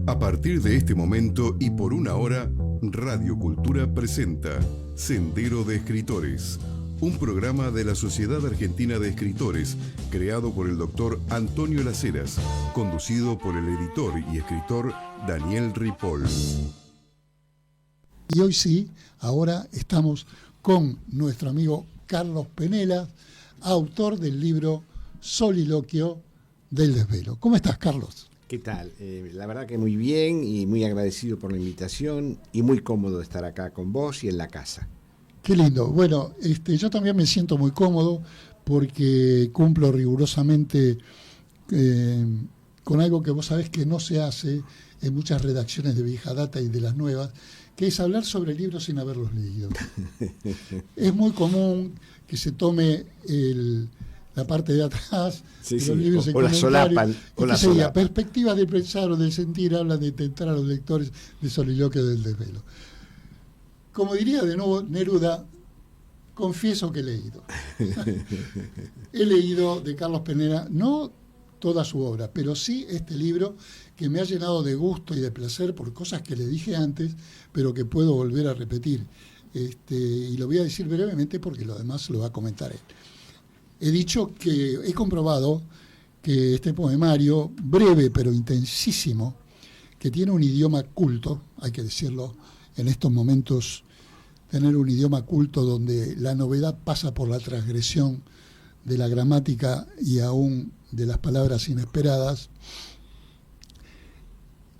A partir de este momento y por una hora, Radio Cultura presenta Sendero de Escritores, un programa de la Sociedad Argentina de Escritores, creado por el doctor Antonio Las Heras, conducido por el editor y escritor Daniel Ripoll. Y hoy sí, ahora estamos con nuestro amigo Carlos Penela, autor del libro Soliloquio del Desvelo. ¿Cómo estás, Carlos? ¿Qué tal? La verdad que muy bien y muy agradecido por la invitación y muy cómodo de estar acá con vos y en la casa. Qué lindo. Bueno, yo también me siento muy cómodo porque cumplo rigurosamente con algo que vos sabés que no se hace en muchas redacciones de Vieja Data y de las nuevas, que es hablar sobre libros sin haberlos leído. Es muy común que se tome la parte de atrás de los libros en o la solapan. O la solapan. Perspectivas del pensar o del sentir hablan de tentar a los lectores de Soliloquio del Desvelo. Como diría de nuevo Neruda, confieso que he leído. He leído de Carlos Penela, no toda su obra, pero sí este libro que me ha llenado de gusto y de placer por cosas que le dije antes, pero que puedo volver a repetir. Y lo voy a decir brevemente porque lo demás lo va a comentar él. He dicho que he comprobado que este poemario, breve pero intensísimo, que tiene un idioma culto, hay que decirlo, en estos momentos tener un idioma culto donde la novedad pasa por la transgresión de la gramática y aún de las palabras inesperadas.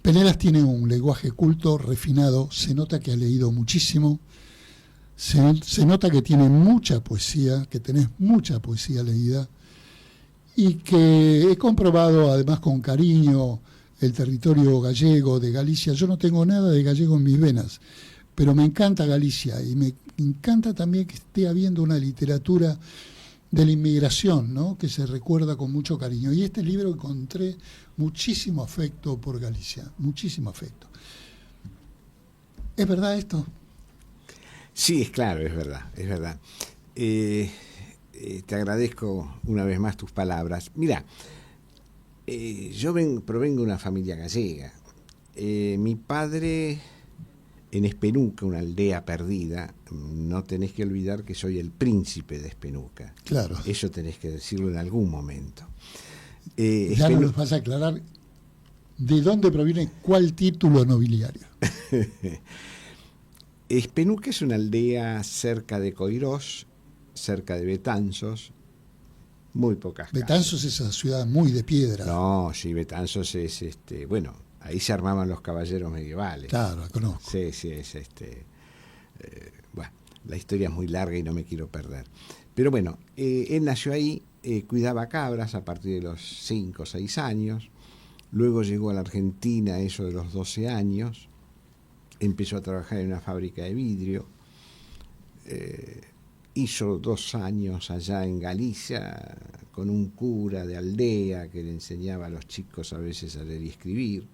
Penela tiene un lenguaje culto, refinado, se nota que ha leído muchísimo, se nota que tiene mucha poesía, que tenés mucha poesía leída, y que he comprobado además con cariño el territorio gallego de Galicia. Yo no tengo nada de gallego en mis venas, pero me encanta Galicia y me encanta también que esté habiendo una literatura de la inmigración, ¿no?, que se recuerda con mucho cariño. Y este libro encontré muchísimo afecto por Galicia, muchísimo afecto. ¿Es verdad esto? Sí, es claro, es verdad, es verdad. Te agradezco una vez más tus palabras. Mira, yo provengo de una familia gallega. Mi padre, en Espenuca, una aldea perdida, no tenés que olvidar que soy el príncipe de Espenuca. Claro. Eso tenés que decirlo en algún momento. Ya no nos vas a aclarar de dónde proviene cuál título nobiliario. Espenuca es una aldea cerca de Coirós, cerca de Betanzos, muy pocas casas. Betanzos es esa ciudad muy de piedra. No, sí, Betanzos es, bueno, ahí se armaban los caballeros medievales. Claro, la conozco. Sí, es bueno, la historia es muy larga y no me quiero perder. Pero bueno, él nació ahí, cuidaba cabras a partir de los 5 o 6 años, luego llegó a la Argentina eso de los 12 años, empezó a trabajar en una fábrica de vidrio, hizo 2 años allá en Galicia con un cura de aldea que le enseñaba a los chicos a veces a leer y escribir,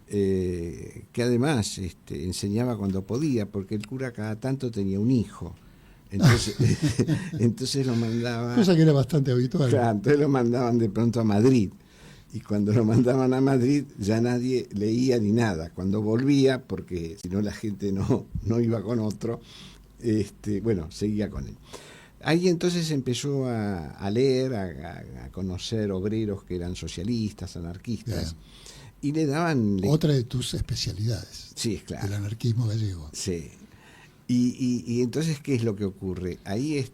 que además enseñaba cuando podía, porque el cura cada tanto tenía un hijo, entonces lo mandaba, cosa que era bastante habitual. Claro, entonces lo mandaban de pronto a Madrid, y cuando lo mandaban a Madrid ya nadie leía ni nada. Cuando volvía, porque si no la gente no iba con otro, bueno, seguía con él. Ahí entonces empezó a leer, a conocer obreros que eran socialistas, anarquistas, y le daban... Otra de tus especialidades. Sí, claro. El anarquismo gallego. Sí. Y entonces, ¿qué es lo que ocurre? Ahí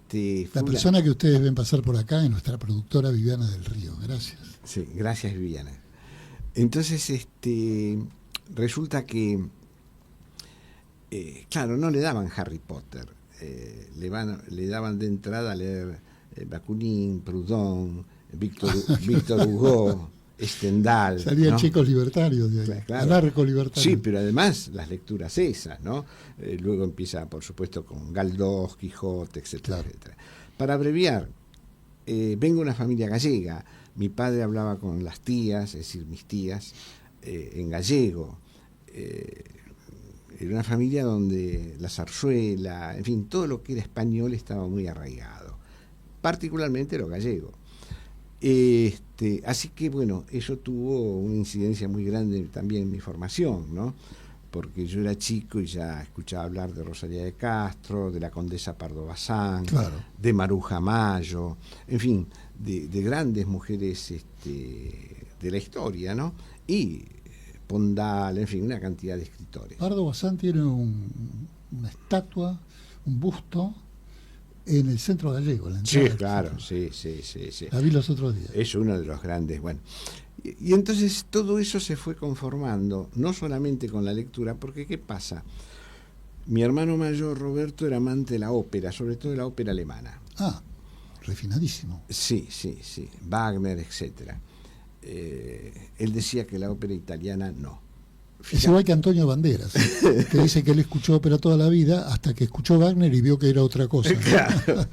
la persona que ustedes ven pasar por acá es nuestra productora Viviana del Río. Gracias. Sí, gracias, Viviana. Entonces, resulta que, claro, no le daban Harry Potter, le daban de entrada a leer Bakunin, Proudhon, Víctor Hugo, Stendhal. Salían, ¿no?, chicos libertarios de ahí, claro. Anarco-libertarios. Sí, pero además las lecturas esas, ¿no? Luego empieza, por supuesto, con Galdós, Quijote, etcétera, claro, etcétera. Para abreviar, vengo de una familia gallega. Mi padre hablaba con las tías, es decir, mis tías, en gallego. Era una familia donde la zarzuela, en fin, todo lo que era español estaba muy arraigado, particularmente lo gallego. Así que bueno, eso tuvo una incidencia muy grande también en mi formación, ¿no? Porque yo era chico y ya escuchaba hablar de Rosalía de Castro, de la Condesa Pardo Bazán, Claro. de Maruja Mayo, en fin, de grandes mujeres de la historia, ¿no? Y Pondal, en fin, una cantidad de escritores. Pardo Bazán tiene una estatua, un busto en el centro gallego. La Sí, entrada del claro, centro. sí. La vi los otros días. Es uno de los grandes, bueno. Y entonces todo eso se fue conformando, no solamente con la lectura, porque ¿qué pasa? Mi hermano mayor, Roberto, era amante de la ópera, sobre todo de la ópera alemana. Ah, refinadísimo. Sí, Wagner, etcétera. Él decía que la ópera italiana no. Es igual que Antonio Banderas, que dice que él escuchó ópera toda la vida hasta que escuchó Wagner y vio que era otra cosa. Claro.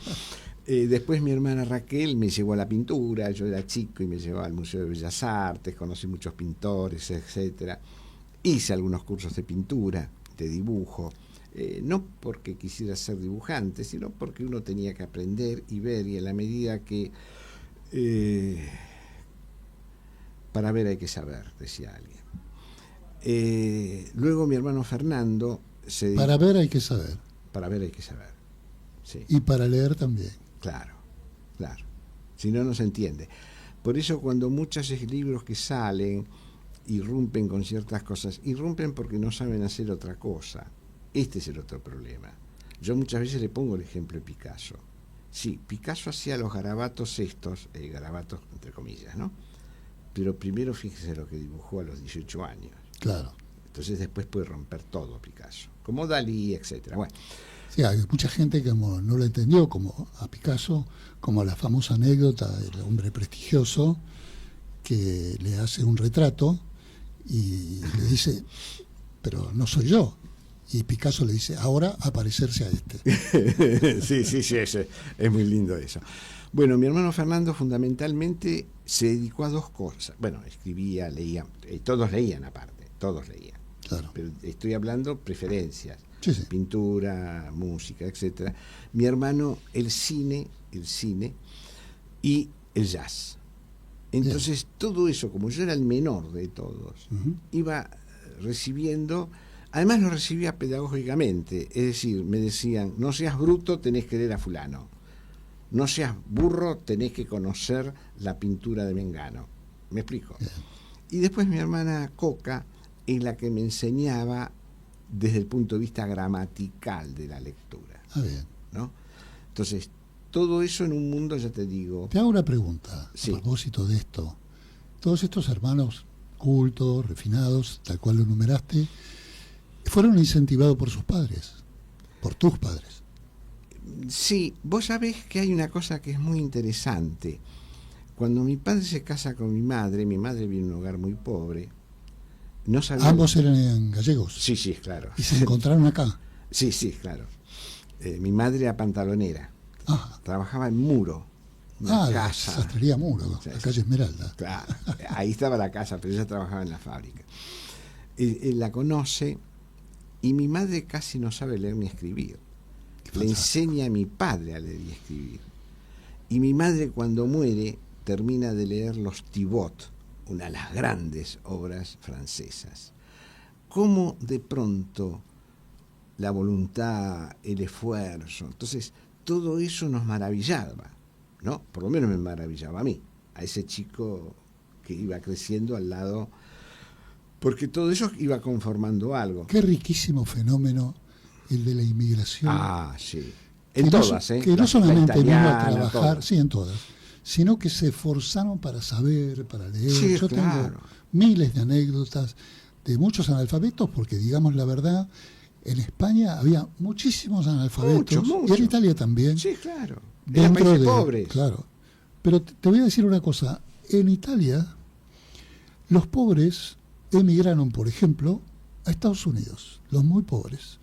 Después mi hermana Raquel me llevó a la pintura, yo era chico y me llevaba al Museo de Bellas Artes, conocí muchos pintores, etcétera. Hice algunos cursos de pintura, de dibujo, no porque quisiera ser dibujante, sino porque uno tenía que aprender y ver, y en la medida que para ver hay que saber, decía alguien. Luego mi hermano Fernando se Para ver hay que saber. Para ver hay que saber, sí. Y para leer también. Claro. Si no, no se entiende. Por eso cuando muchos libros que salen irrumpen con ciertas cosas, irrumpen porque no saben hacer otra cosa. Este es el otro problema. Yo muchas veces le pongo el ejemplo de Picasso. Sí, Picasso hacía los garabatos garabatos entre comillas, ¿no? Pero primero fíjese lo que dibujó a los 18 años. Claro. Entonces después puede romper todo Picasso, como Dalí, etcétera. Bueno. Sí, hay mucha gente que no lo entendió, como a Picasso, como la famosa anécdota del hombre prestigioso que le hace un retrato y le dice, pero no soy yo. Y Picasso le dice, ahora aparecerse a este. Sí, es muy lindo eso. Bueno, mi hermano Fernando fundamentalmente se dedicó a dos cosas. Bueno, escribía, leía, todos leían aparte, todos leían. Claro. Pero estoy hablando preferencias. Sí. Pintura, música, etcétera. Mi hermano, el cine y el jazz. Entonces, todo eso, como yo era el menor de todos, iba recibiendo, además lo recibía pedagógicamente, es decir, me decían, no seas bruto, tenés que leer a fulano. No seas burro, tenés que conocer la pintura de Mengano. ¿Me explico? Bien. Y después mi hermana Coca es la que me enseñaba desde el punto de vista gramatical de la lectura. Ah, bien. ¿No? Entonces, todo eso en un mundo, ya te digo... Te hago una pregunta Sí. a propósito de esto. Todos estos hermanos cultos, refinados, tal cual lo enumeraste, fueron incentivados por sus padres, por tus padres. Sí, vos sabés que hay una cosa que es muy interesante. Cuando mi padre se casa con mi madre viene de un hogar muy pobre, no sabía... Ambos eran gallegos. Sí, claro. Y se encontraron acá. Sí, claro. Mi madre era pantalonera. Ah, Trabajaba en Muro, una la casa. sastrería Muro, Sí, la calle Esmeralda. Claro, ahí estaba la casa, pero ella trabajaba en la fábrica. Él la conoce y mi madre casi no sabe leer ni escribir. Le enseña a mi padre a leer y escribir. Y mi madre, cuando muere, termina de leer Los Thibaut, una de las grandes obras francesas. Cómo de pronto la voluntad, el esfuerzo, entonces todo eso nos maravillaba, ¿no? Por lo menos me maravillaba a mí, a ese chico que iba creciendo al lado, porque todo eso iba conformando algo. Qué riquísimo fenómeno el de la inmigración. Ah, sí. En que todas, que no solamente vino a trabajar, todas. sí, en todas, sino que se esforzaron para saber, para leer. Sí, Yo claro. tengo miles de anécdotas de muchos analfabetos, porque digamos la verdad, en España había muchísimos analfabetos, Mucho. y en Italia también. Sí, claro. Eran Dentro países de pobres. Claro. Pero te voy a decir una cosa, en Italia los pobres emigraron, por ejemplo, a Estados Unidos, los muy pobres,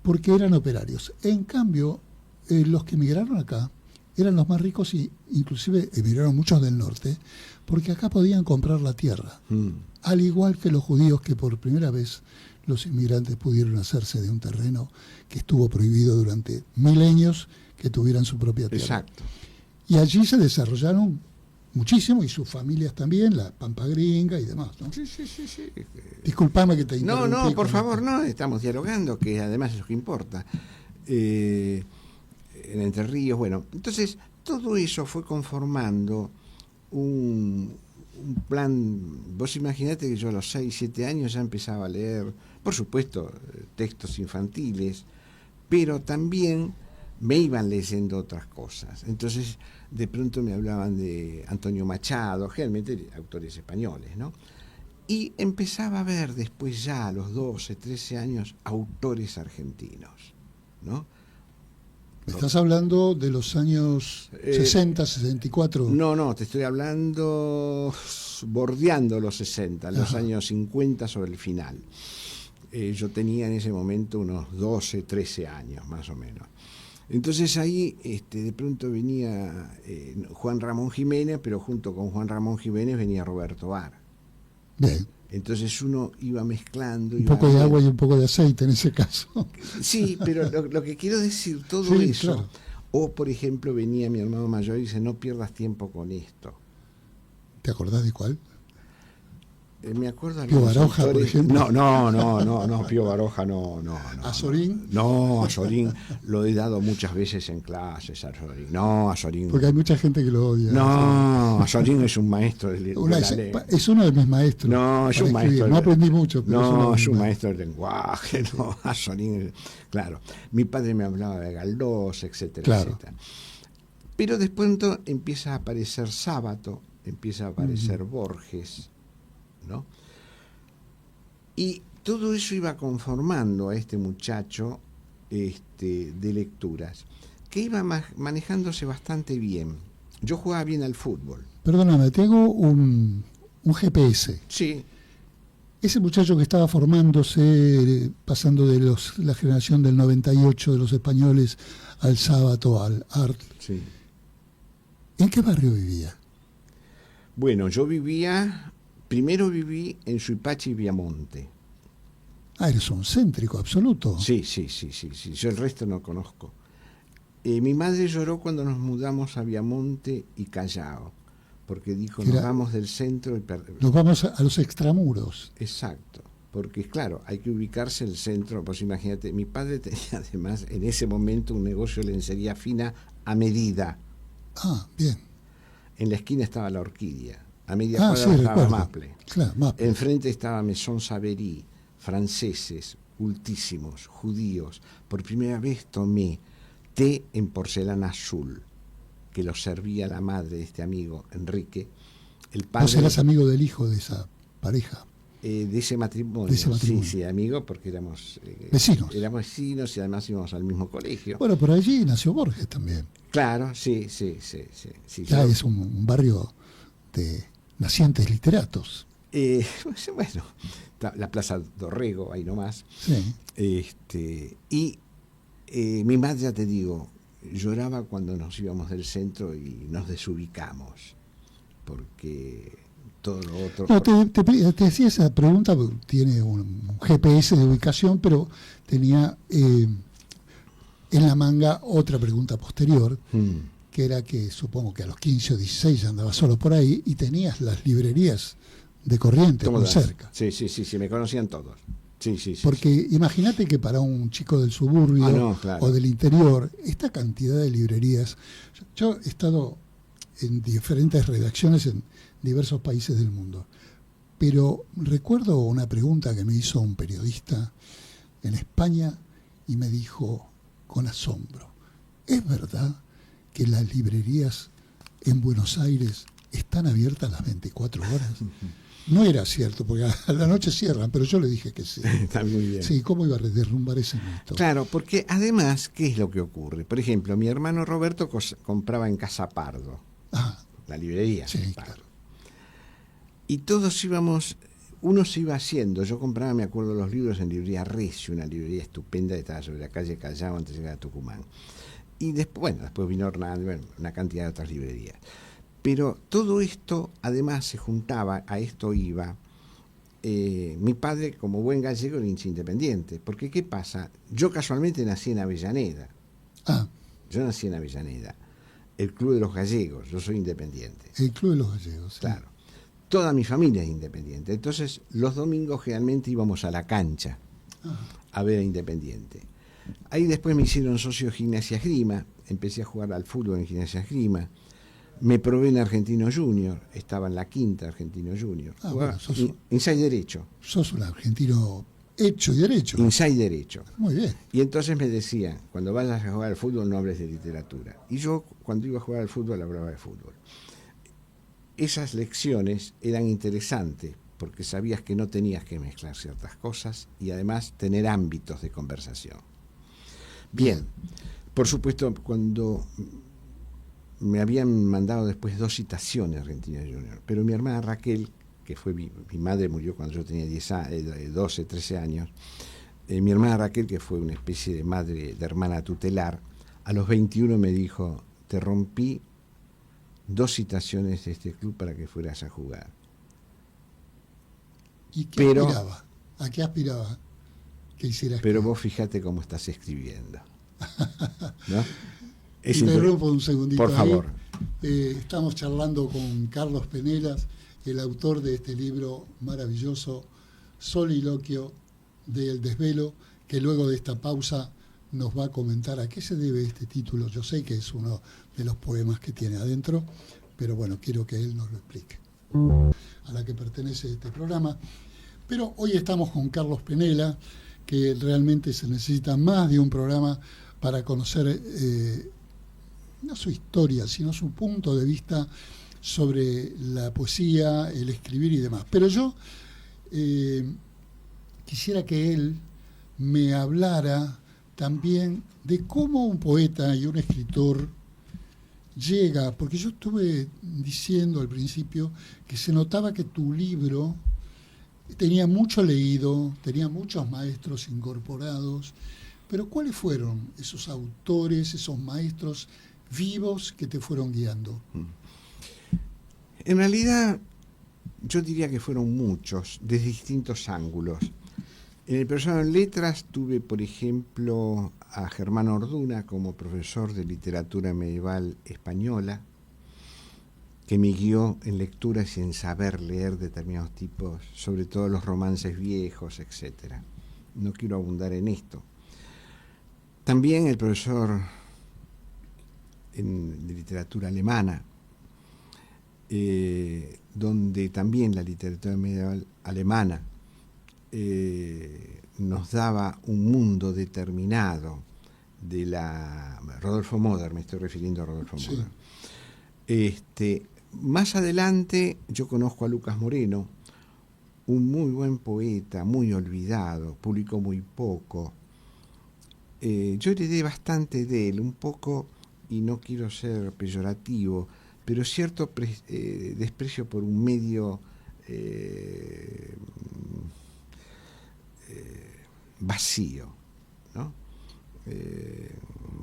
porque eran operarios. En cambio, los que emigraron acá eran los más ricos, y inclusive emigraron muchos del norte, porque acá podían comprar la tierra, al igual que los judíos, que por primera vez los inmigrantes pudieron hacerse de un terreno que estuvo prohibido durante milenios que tuvieran su propia tierra. Exacto. Y allí se desarrollaron muchísimo, y sus familias también, la Pampa Gringa y demás, ¿no? Sí. Disculpame que te interrumpí. No, por con favor, esto. no, estamos dialogando, que además es lo que importa. En Entre Ríos, bueno, entonces todo eso fue conformando un plan. Vos imaginate que yo a los 6, 7 años ya empezaba a leer, por supuesto, textos infantiles, pero también me iban leyendo otras cosas. Entonces, de pronto me hablaban de Antonio Machado, generalmente autores españoles, ¿no? Y empezaba a ver después ya a los 12, 13 años autores argentinos, ¿no? ¿Estás hablando de los años 60, 64? No, te estoy hablando bordeando los 60, los Ajá. años 50 sobre el final. Yo tenía en ese momento unos 12, 13 años más o menos. Entonces ahí de pronto venía Juan Ramón Jiménez, pero junto con Juan Ramón Jiménez venía Roberto Bar. Bien. Entonces uno iba mezclando. Un poco de agua y un poco de aceite en ese caso. Sí, pero lo que quiero decir, todo Sí, eso. claro. O, por ejemplo, venía mi hermano mayor y dice, no pierdas tiempo con esto. ¿Te acordás de cuál? Me acuerdo de Pío algunos Baroja, por autores. ejemplo. No, Pío Baroja no. ¿Azorín? No, Azorín lo he dado muchas veces en clases, Azorín. No, Azorín. Porque hay mucha gente que lo odia. No, Azorín es un maestro de la lengua. Es uno de mis maestros. No, es para un maestro. escribir. No aprendí mucho, pero No, es un mis maestro del lenguaje. No, Azorín, claro. Mi padre me hablaba de Galdós, etcétera, Claro. etcétera. Pero después empieza a aparecer Sábato, empieza a aparecer Borges, ¿no? Y todo eso iba conformando a este muchacho de lecturas, que iba manejándose bastante bien. Yo jugaba bien al fútbol. Perdóname, te hago un GPS. Sí, Ese muchacho que estaba formándose, pasando de la generación del 98 de los españoles al Sábato, al Art, sí. ¿en qué barrio vivía? Bueno, primero viví en Suipacha y Viamonte. Ah, eres un céntrico absoluto. Sí. Yo el resto no conozco. Mi madre lloró cuando nos mudamos a Viamonte y Callao, porque dijo, nos vamos del centro y Nos vamos a los extramuros. Exacto, porque claro, hay que ubicarse en el centro. Pues imagínate, mi padre tenía además en ese momento un negocio de lencería fina a medida. Ah, bien. En la esquina estaba la Orquídea, a media Ah, cuadra sí, estaba recuerdo. Maple. Claro, Maple. Enfrente estaba Maison Savery, franceses, cultísimos, judíos. Por primera vez tomé té en porcelana azul, que lo servía la madre de este amigo, Enrique. El padre, Vos eras amigo del hijo de esa pareja. de ese matrimonio. De ese matrimonio. Sí, amigo, porque éramos Vecinos. Éramos vecinos y además íbamos al mismo colegio. Bueno, por allí nació Borges también. Claro, sí. Ya Yo- es un barrio de nacientes literatos. bueno, la Plaza Dorrego, ahí nomás. Sí. Y mi madre, ya te digo, lloraba cuando nos íbamos del centro y nos desubicamos, porque todo lo otro... No, te hacía esa pregunta, porque tiene un GPS de ubicación, pero tenía en la manga otra pregunta posterior, que era que supongo que a los 15 o 16 ya andabas solo por ahí y tenías las librerías de Corrientes muy todas. cerca. Sí, me conocían todos. Sí. Porque imagínate que para un chico del suburbio No, claro. o del interior, esta cantidad de librerías... Yo he estado en diferentes redacciones en diversos países del mundo, pero recuerdo una pregunta que me hizo un periodista en España y me dijo con asombro, ¿es verdad que las librerías en Buenos Aires están abiertas las 24 horas? No era cierto, porque a la noche cierran, pero yo le dije que sí. Está muy bien. Sí, ¿cómo iba a derrumbar ese mito? Claro, porque además, ¿qué es lo que ocurre? Por ejemplo, mi hermano Roberto compraba en Casa Pardo, Ah, la librería. sí, Pardo. claro. Y todos íbamos, uno se iba haciendo. Yo compraba, me acuerdo, los libros en librería Recio, una librería estupenda que estaba sobre la calle Callao antes de llegar a Tucumán. Y después vino Hernández, bueno, una cantidad de otras librerías. Pero todo esto, además, se juntaba, a esto iba. Mi padre, como buen gallego, era hincha independiente. Porque, ¿qué pasa? Yo casualmente nací en Avellaneda. Ah, Yo nací en Avellaneda. el Club de los Gallegos, yo soy independiente. El Club de los Gallegos. Sí. Claro. Toda mi familia es independiente. Entonces, los domingos generalmente íbamos a la cancha a ver a Independiente. Ahí después me hicieron socio de Gimnasia Esgrima, empecé a jugar al fútbol en Gimnasia Esgrima. Me probé en Argentino Junior, estaba en la quinta Argentino Junior. Bueno, inside derecho. Sos un argentino hecho y derecho. Inside derecho. Muy bien. Y entonces me decían, cuando vayas a jugar al fútbol no hables de literatura. Y yo, cuando iba a jugar al fútbol, hablaba de fútbol. Esas lecciones eran interesantes porque sabías que no tenías que mezclar ciertas cosas y además tener ámbitos de conversación. Bien, por supuesto, cuando me habían mandado después 2 citaciones a Argentina Junior, pero mi hermana Raquel, que fue mi madre, murió cuando yo tenía 12, 13 años, mi hermana Raquel, que fue una especie de madre, de hermana tutelar, a los 21 me dijo, te rompí 2 citaciones de este club para que fueras a jugar. ¿Y qué aspiraba? ¿A qué aspiraba que hicieras? Pero vos fíjate cómo estás escribiendo. ¿No? Interrumpo un segundito. Por favor. Estamos charlando con Carlos Penelas, el autor de este libro maravilloso, Soliloquio del Desvelo, que luego de esta pausa nos va a comentar a qué se debe este título. Yo sé que es uno de los poemas que tiene adentro, pero bueno, quiero que él nos lo explique. A la que pertenece este programa. Pero hoy estamos con Carlos Penela, que realmente se necesita más de un programa para conocer no su historia, sino su punto de vista sobre la poesía, el escribir y demás. Pero yo quisiera que él me hablara también de cómo un poeta y un escritor llega, porque yo estuve diciendo al principio que se notaba que tu libro tenía mucho leído, tenía muchos maestros incorporados, pero ¿cuáles fueron esos autores, esos maestros vivos que te fueron guiando? En realidad, yo diría que fueron muchos, desde distintos ángulos. En el profesor en letras tuve, por ejemplo, a Germán Orduna como profesor de literatura medieval española, que me guió en lecturas y en saber leer determinados tipos, sobre todo los romances viejos, etc. No quiero abundar en esto. También el profesor de literatura alemana, donde también la literatura medieval alemana nos daba un mundo determinado de la... Rodolfo Moder, me estoy refiriendo a Rodolfo Moder. Más adelante yo conozco a Lucas Moreno, un muy buen poeta, muy olvidado, publicó muy poco. Yo heredé bastante de él, un poco, y no quiero ser peyorativo, pero cierto desprecio por un medio vacío, ¿no?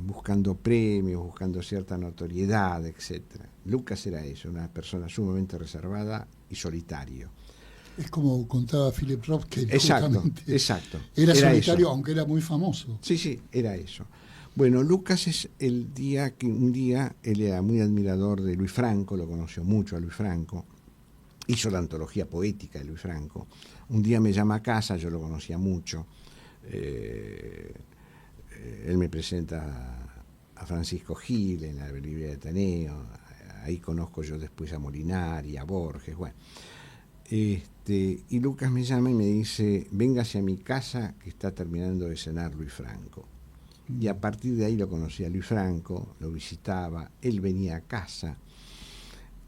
Buscando premios, buscando cierta notoriedad, etc. Lucas era eso, una persona sumamente reservada y solitario. Es como contaba Philip Roth, que exacto. Era solitario, eso. Aunque era muy famoso. Sí, era eso. Bueno, Lucas es un día él era muy admirador de Luis Franco, lo conoció mucho a Luis Franco, hizo la antología poética de Luis Franco. Un día me llama a casa, yo lo conocía mucho, él me presenta a Francisco Gil en la librería de Ateneo, ahí conozco yo después a Molinari, a Borges, bueno. Y Lucas me llama y me dice, véngase a mi casa que está terminando de cenar Luis Franco. Y a partir de ahí lo conocí a Luis Franco, lo visitaba, él venía a casa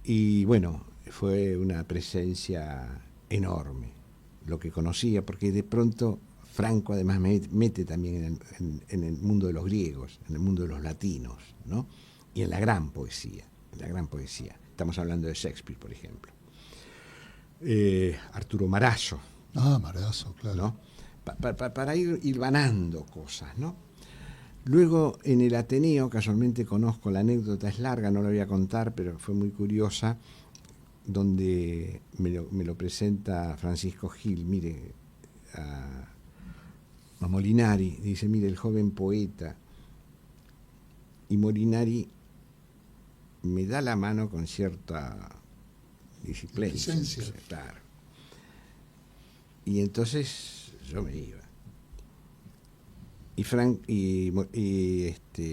y bueno, fue una presencia enorme lo que conocía, porque de pronto Franco además me mete también en el mundo de los griegos, en el mundo de los latinos, ¿no? Y en la gran poesía, Estamos hablando de Shakespeare, por ejemplo. Arturo Marazo. Marazo, claro. ¿No? Para ir hilvanando cosas, ¿no? Luego en el Ateneo, casualmente conozco, la anécdota es larga, no la voy a contar, pero fue muy curiosa, donde me lo presenta Francisco Gil, mire, a Molinari, dice, mire, el joven poeta, y Molinari me da la mano con cierta disciplina. Claro. Y entonces yo me iba. Y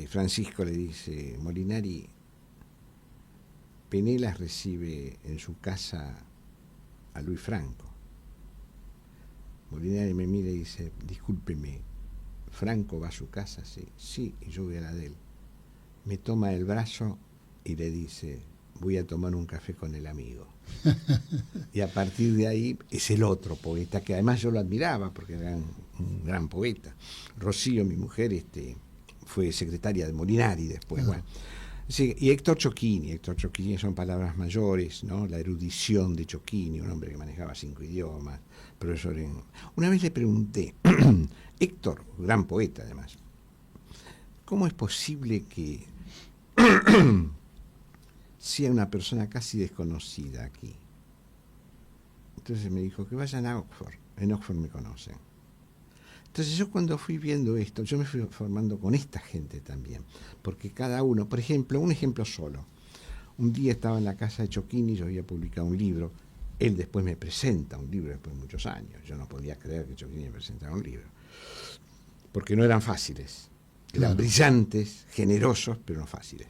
Francisco le dice, Molinari, Penelas recibe en su casa a Luis Franco. Molinari me mira y dice, discúlpeme, ¿Franco va a su casa? Sí, sí, y yo voy a la de él. Me toma el brazo y le dice, voy a tomar un café con el amigo. Y a partir de ahí es el otro poeta, que además yo lo admiraba porque era un gran poeta. Rocío, mi mujer, fue secretaria de Molinari después. Bueno. Sí, y Héctor Chocchini son palabras mayores, ¿no? La erudición de Chocchini, un hombre que manejaba 5 idiomas, profesor en... Una vez le pregunté, Héctor, gran poeta además, ¿cómo es posible que sea una persona casi desconocida aquí? Entonces me dijo que vayan a Oxford, en Oxford me conocen. Entonces yo cuando fui viendo esto, yo me fui formando con esta gente también, porque cada uno, por ejemplo, un ejemplo solo, un día estaba en la casa de Chocchini, yo había publicado un libro, él después me presenta un libro después de muchos años, yo no podía creer que Chocchini me presentara un libro, porque no eran fáciles, eran brillantes, generosos, pero no fáciles.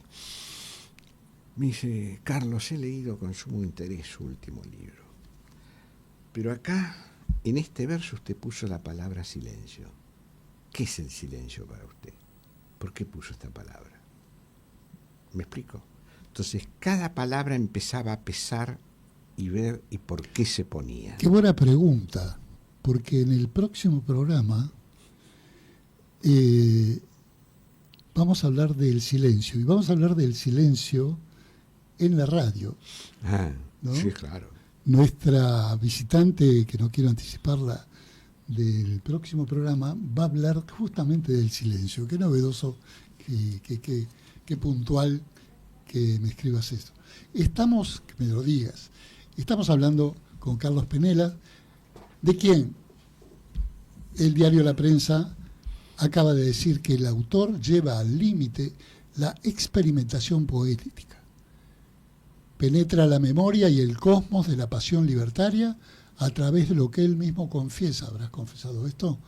Me dice, Carlos, he leído con sumo interés su último libro, pero acá, en este verso usted puso la palabra silencio. ¿Qué es el silencio para usted? ¿Por qué puso esta palabra? ¿Me explico? Entonces, cada palabra empezaba a pesar y ver y por qué se ponía. Qué buena pregunta, porque en el próximo programa vamos a hablar del silencio, y vamos a hablar del silencio en la radio. Ah, ¿no? Sí, claro. Nuestra visitante, que no quiero anticiparla, del próximo programa, va a hablar justamente del silencio. Qué novedoso, qué puntual que me escribas esto. Que me lo digas, estamos hablando con Carlos Penela, de quien el diario La Prensa acaba de decir que el autor lleva al límite la experimentación poética. Penetra la memoria y el cosmos de la pasión libertaria a través de lo que él mismo confiesa. ¿Habrás confesado esto?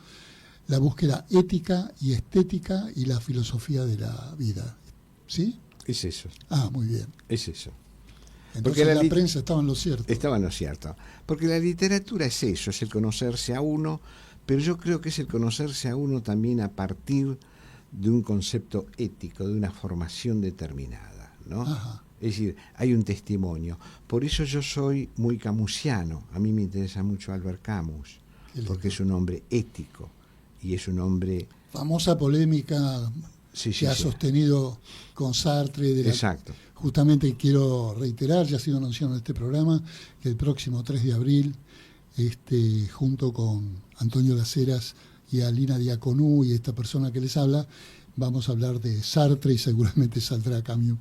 La búsqueda ética y estética y la filosofía de la vida. ¿Sí? Es eso. Ah, muy bien. Es eso. Entonces la prensa estaba en lo cierto. Estaba en lo cierto. Porque la literatura es eso, es el conocerse a uno, pero yo creo que es el conocerse a uno también a partir de un concepto ético, de una formación determinada, ¿no? Ajá. Es decir, hay un testimonio. Por eso yo soy muy camusiano. A mí me interesa mucho Albert Camus, porque es un hombre ético y es un hombre... Famosa polémica que ha sostenido con Sartre. Exacto. Justamente quiero reiterar, ya ha sido anunciado en este programa, que el próximo 3 de abril, junto con Antonio Las Heras y Alina Diaconú y esta persona que les habla, vamos a hablar de Sartre y seguramente saldrá Camus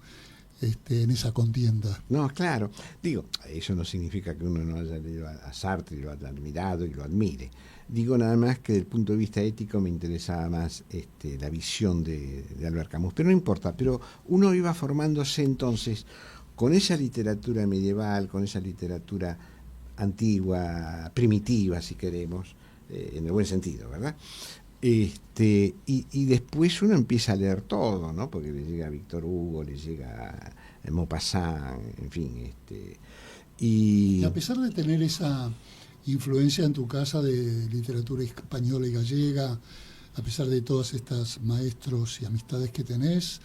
en esa contienda. No, claro. Digo, eso no significa que uno no haya leído a Sartre y lo haya admirado y lo admire. Digo nada más que desde el punto de vista ético me interesaba más la visión de Albert Camus. Pero no importa, pero uno iba formándose entonces con esa literatura medieval, con esa literatura antigua, primitiva, si queremos, en el buen sentido, ¿verdad? Y después uno empieza a leer todo, ¿no? Porque le llega a Víctor Hugo, le llega a Maupassant, en fin. Y a pesar de tener esa influencia en tu casa de literatura española y gallega, a pesar de todas estas maestros y amistades que tenés,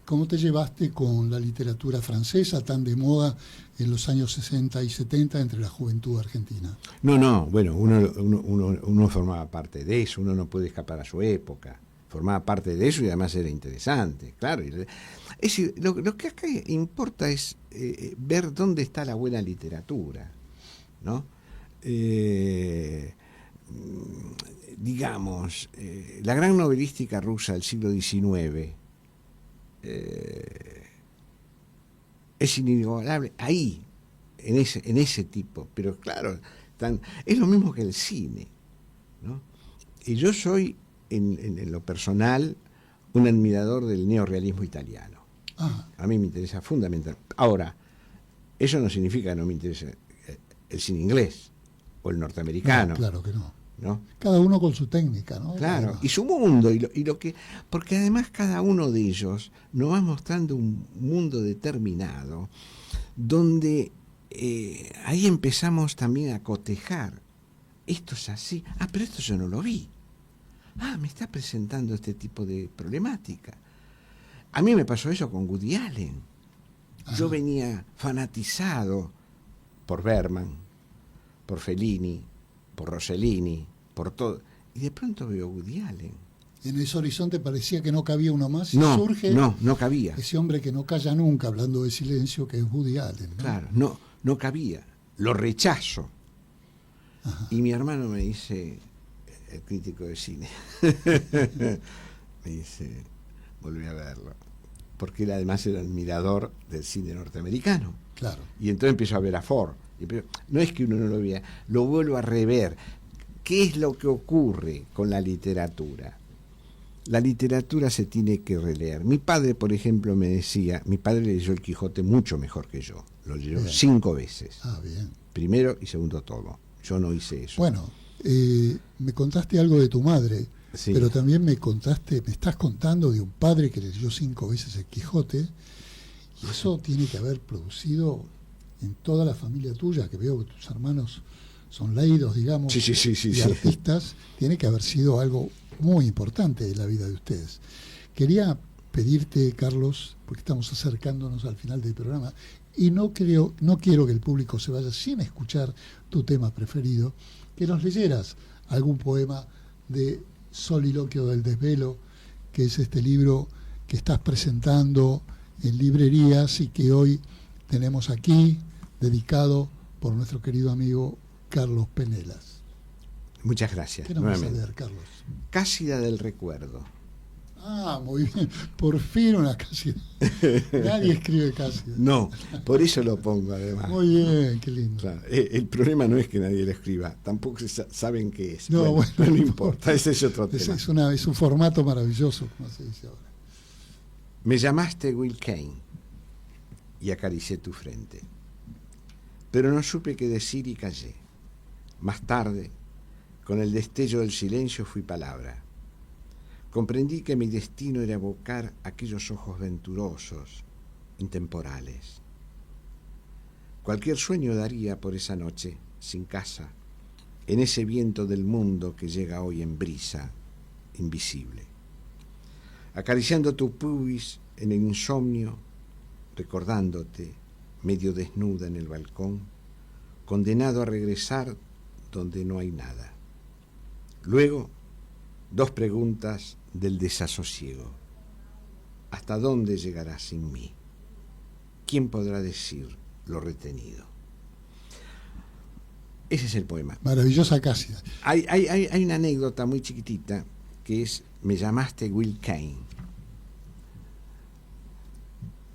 ¿cómo te llevaste con la literatura francesa tan de moda en los años 60 y 70 entre la juventud argentina? No, bueno, uno formaba parte de eso, uno no puede escapar a su época, formaba parte de eso y además era interesante, claro. Es decir, lo que acá importa es ver dónde está la buena literatura, ¿no? Digamos, la gran novelística rusa del siglo XIX es inigualable ahí, en ese tipo, pero claro, es lo mismo que el cine, ¿no? Y yo soy, en lo personal, un admirador del neorrealismo italiano. A mí me interesa fundamentalmente. Ahora, eso no significa que no me interese el cine inglés o el norteamericano. No, claro que no. ¿No? Cada uno con su técnica, ¿no? Claro, y su mundo, y lo que, porque además cada uno de ellos nos va mostrando un mundo determinado, donde ahí empezamos también a cotejar. Esto es así. Pero esto yo no lo vi. Me está presentando este tipo de problemática. A mí me pasó eso con Woody Allen. Yo venía fanatizado por Bergman, por Fellini, por Rossellini, por todo. Y de pronto veo Woody Allen. En ese horizonte parecía que no cabía uno más. Y No, surge no cabía. ese hombre que no calla nunca, hablando de silencio, que es Woody Allen, ¿no? Claro, no cabía. Lo rechazo. Ajá. Y mi hermano me dice, el crítico de cine, me dice, volví a verlo. Porque él además era admirador del cine norteamericano. Claro. Y entonces empezó a ver a Ford. No es que uno no lo vea, lo vuelvo a rever. ¿Qué es lo que ocurre con la literatura? La literatura se tiene que releer. Mi padre, por ejemplo, me decía, mi padre leyó El Quijote mucho mejor que yo. Lo leyó bien. 5 veces. Bien. Primero y segundo tomo. Yo no hice eso. Bueno, me contaste algo de tu madre, sí. Pero también me estás contando de un padre que leyó 5 veces El Quijote, y eso tiene que haber producido en toda la familia tuya, que veo que tus hermanos son leídos, digamos, sí, artistas, tiene que haber sido algo muy importante de la vida de ustedes. Quería pedirte, Carlos, porque estamos acercándonos al final del programa, y no quiero que el público se vaya sin escuchar tu tema preferido, que nos leyeras algún poema de Soliloquio del Desvelo, que es este libro que estás presentando en librerías y que hoy tenemos aquí, dedicado por nuestro querido amigo Carlos Penelas. Muchas gracias. ¿Qué nos vas a leer, Carlos? Cásida del Recuerdo. Muy bien. Por fin una Cásida. Nadie escribe Cásida. No, por eso lo pongo además. Muy bien, qué lindo. Claro, el problema no es que nadie lo escriba, tampoco saben qué es. No importa, ese es otro tema. Es un formato maravilloso, como se dice ahora. Me llamaste Will Kane y acaricié tu frente, pero no supe qué decir y callé. Más tarde, con el destello del silencio fui palabra. Comprendí que mi destino era evocar aquellos ojos venturosos, intemporales. Cualquier sueño daría por esa noche, sin casa, en ese viento del mundo que llega hoy en brisa, invisible. Acariciando tu pubis en el insomnio, recordándote, medio desnuda en el balcón, condenado a regresar donde no hay nada. Luego, 2 preguntas del desasosiego. ¿Hasta dónde llegarás sin mí? ¿Quién podrá decir lo retenido? Ese es el poema. Maravillosa Cásida. Hay una anécdota muy chiquitita que es, me llamaste Will Kane.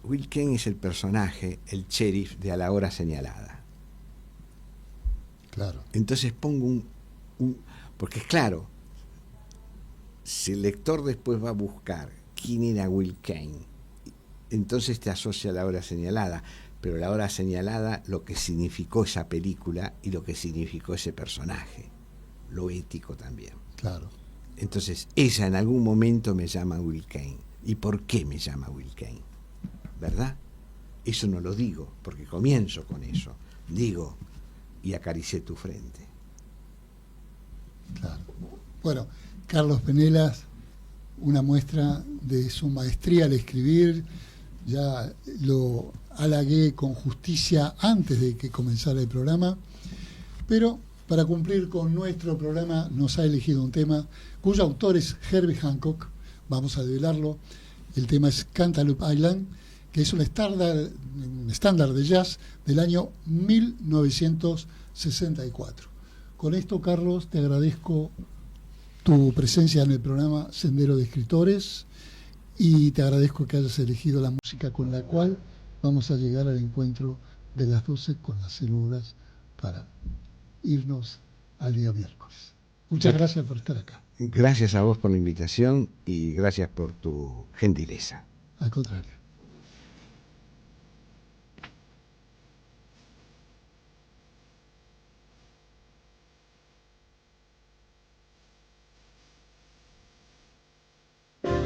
Will Kane es el personaje, el sheriff de A la Hora Señalada. Claro. Entonces pongo porque es claro, si el lector después va a buscar quién era Will Kane, entonces te asocia a La Hora Señalada, pero La Hora Señalada, lo que significó esa película y lo que significó ese personaje, lo ético también. Claro. Entonces, ella en algún momento me llama Will Kane. ¿Y por qué me llama Will Kane? ¿Verdad? Eso no lo digo, porque comienzo con eso. Digo, y acaricié tu frente. Claro. Bueno, Carlos Penelas, una muestra de su maestría al escribir, ya lo halagué con justicia antes de que comenzara el programa, pero para cumplir con nuestro programa nos ha elegido un tema cuyo autor es Herbie Hancock. Vamos a develarlo. El tema es Cantaloupe Island, que es un estándar de jazz del año 1964. Con esto, Carlos, te agradezco tu presencia en el programa Sendero de Escritores y te agradezco que hayas elegido la música con la cual vamos a llegar al encuentro de las 12 con las 0 horas para irnos al día miércoles. Muchas gracias por estar acá. Gracias a vos por la invitación y gracias por tu gentileza. Al contrario.